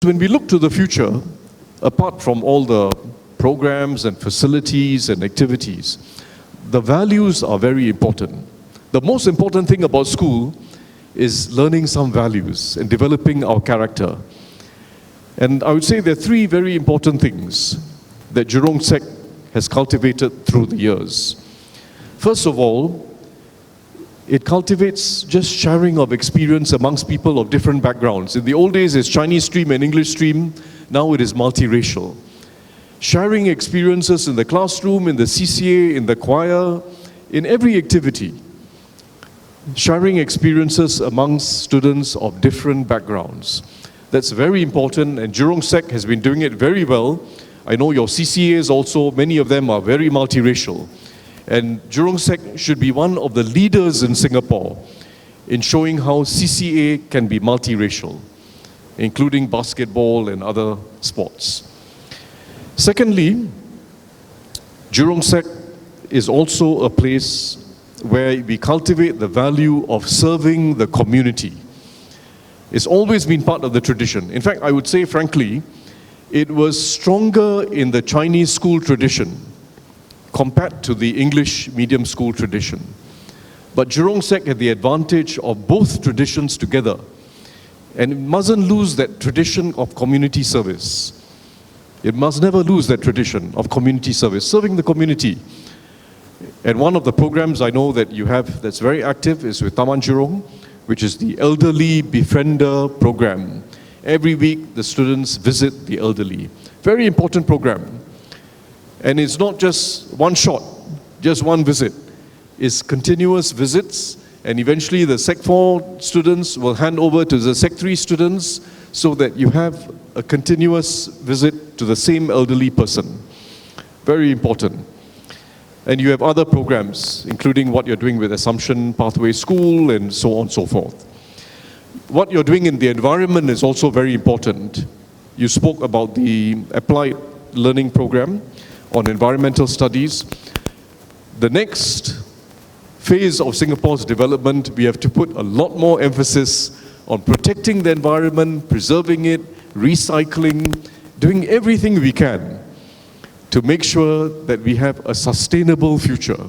When we look to the future, apart from all the programs and facilities and activities, the values are very important. The most important thing about school is learning some values and developing our character. And I would say there are three very important things that Jurong Sec has cultivated through the years. First of all, it cultivates just sharing of experience amongst people of different backgrounds. In the old days, it's Chinese stream and English stream. Now it is multiracial. Sharing experiences in the classroom, in the CCA, in the choir, in every activity. Sharing experiences amongst students of different backgrounds. That's very important, and Jurong Sec has been doing it very well. I know your CCAs also, many of them are very multiracial. And Jurong Sec should be one of the leaders in Singapore in showing how CCA can be multiracial, including basketball and other sports. Secondly, Jurong Sec is also a place where we cultivate the value of serving the community. It's always been part of the tradition. In fact, I would say frankly, it was stronger in the Chinese school tradition compared to the English medium school tradition. But Jurong Sec had the advantage of both traditions together, and it mustn't lose that tradition of community service. It must never lose that tradition of community service, serving the community. And one of the programs I know that you have that's very active is with Tharman Jurong, which is the Elderly Befriender Program. Every week, the students visit the elderly. Very important program. And it's not just one shot, just one visit. It's continuous visits, and eventually the Sec 4 students will hand over to the Sec 3 students so that you have a continuous visit to the same elderly person. Very important. And you have other programs, including what you're doing with Assumption Pathway School and so on and so forth. What you're doing in the environment is also very important. You spoke about the applied learning program on environmental studies. The next phase of Singapore's development, we have to put a lot more emphasis on protecting the environment, preserving it, recycling, doing everything we can to make sure that we have a sustainable future.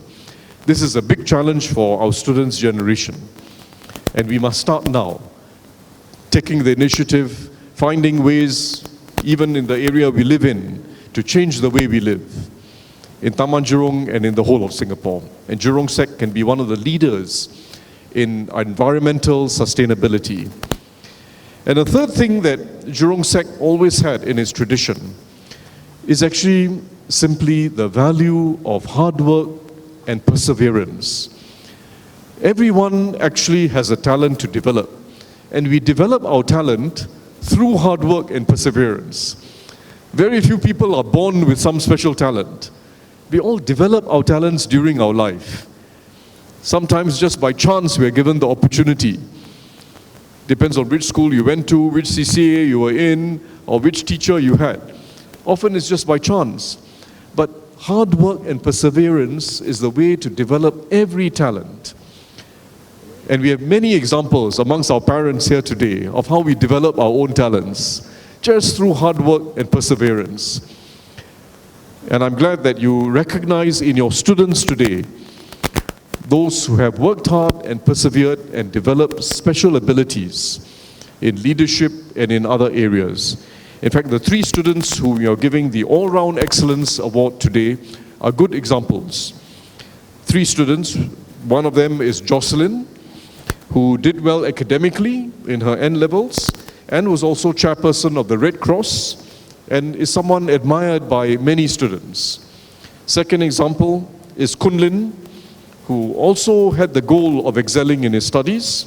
This is a big challenge for our students' generation. And we must start now, taking the initiative, finding ways, even in the area we live in, to change the way we live in Taman Jurong and in the whole of Singapore. And Jurong Sec can be one of the leaders in environmental sustainability. And the third thing that Jurong Sec always had in its tradition is actually simply the value of hard work and perseverance. Everyone actually has a talent to develop, and we develop our talent through hard work and perseverance. Very few people are born with some special talent. We all develop our talents during our life. Sometimes just by chance we are given the opportunity. Depends on which school you went to, which CCA you were in, or which teacher you had. Often it's just by chance. But hard work and perseverance is the way to develop every talent. And we have many examples amongst our parents here today of how we develop our own talents, just through hard work and perseverance. And I'm glad that you recognize in your students today those who have worked hard and persevered and developed special abilities in leadership and in other areas. In fact, the 3 students whom we are giving the All-Round Excellence Award today are good examples. 3 students, one of them is Jocelyn, who did well academically in her N-levels and was also chairperson of the Red Cross and is someone admired by many students. Second example is Kunlin, who also had the goal of excelling in his studies.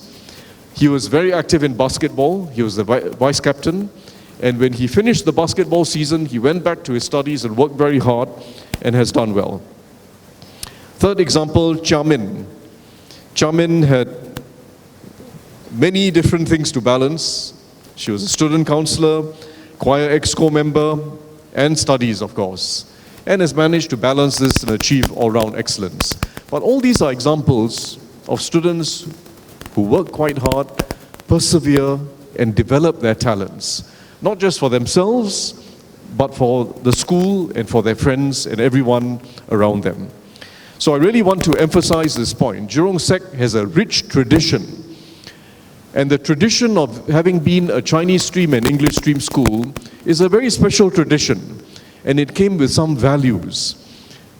He was very active in basketball. He was the vice captain. And when he finished the basketball season, he went back to his studies and worked very hard and has done well. Third example, Chamin. Chamin had many different things to balance. She was a student counselor, choir exco member, and studies, of course, and has managed to balance this and achieve all-round excellence. But all these are examples of students who work quite hard, persevere, and develop their talents. not just for themselves, but for the school and for their friends and everyone around them. So I really want to emphasize this point. Jurong Sec has a rich tradition. And the tradition of having been a Chinese stream and English stream school is a very special tradition. And it came with some values.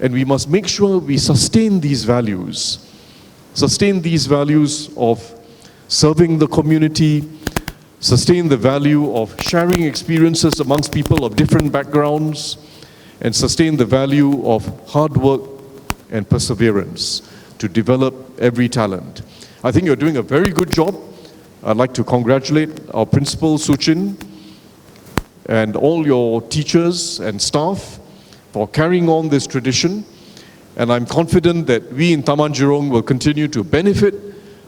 And we must make sure we sustain these values. Sustain these values of serving the community, sustain the value of sharing experiences amongst people of different backgrounds, and sustain the value of hard work and perseverance to develop every talent. I think you're doing a very good job. I'd like to congratulate our principal, Suchin, and all your teachers and staff for carrying on this tradition. And I'm confident that we in Taman Jurong will continue to benefit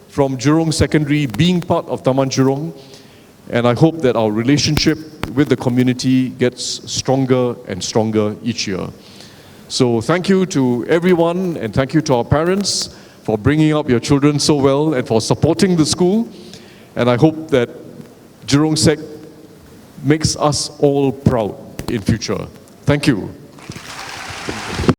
from Jurong Secondary being part of Taman Jurong. And I hope that our relationship with the community gets stronger and stronger each year. So thank you to everyone, and thank you to our parents for bringing up your children so well and for supporting the school. And I hope that Jurong Sec makes us all proud in future. Thank you.